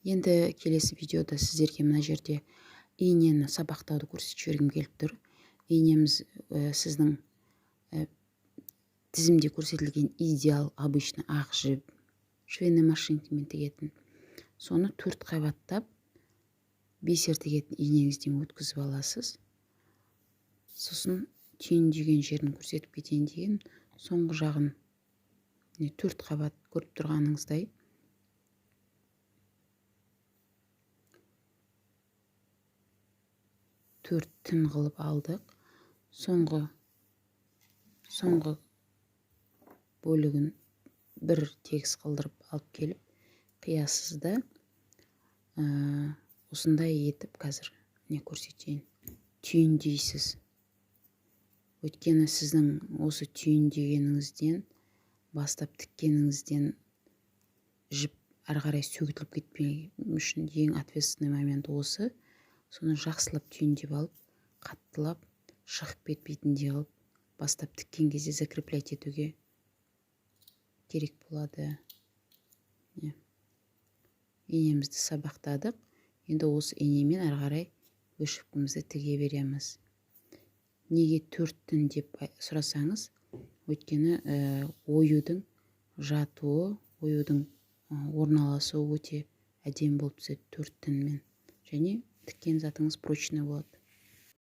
Енді келесі видеода сіздерге мына жерде инені сабақтауды көрсетіп жібергім келіп тұр. Инеміз сіздің тізімде көрсетілген идеал обычно ақ жіп, швейный машинкамен тігетін. Соны 4 қабаттап бисер тігетін инеңізден өткізіп аласыз. Сосын түйіндеген жерін көрсетіп кетейін деген соңғы жағын 4 қабат көріп тұрғаныңыздай 4 тін қылып алдық. Соңғы бөлігін бір тегіс қылдырып алып келіп қиясыз да осындай етіп қазір не көрсетейін. Түйіндейсіз. Өйткені сіздің осы түйіндегеніңізден бастап тіккеніңізден жіп ары қарай сөгітіліп кетпей үшін ең ответственный момент осы. Соны жақсылап түйіндеп алып, қаттылап, шығып кетпейтіндей қылып, бастап тіккен кезде закреплять етуге керек болады. Инемізді сабақтадық. Енді осы инемен ары қарай өшіпкімізді тіге береміз. Неге 4 тін деп сұрасаңыз, өйткені оюдың жатуы, оюдың орналасуы өте әдемі болып түседі 4 тінмен. Және тіккен затыңыз прочный болады.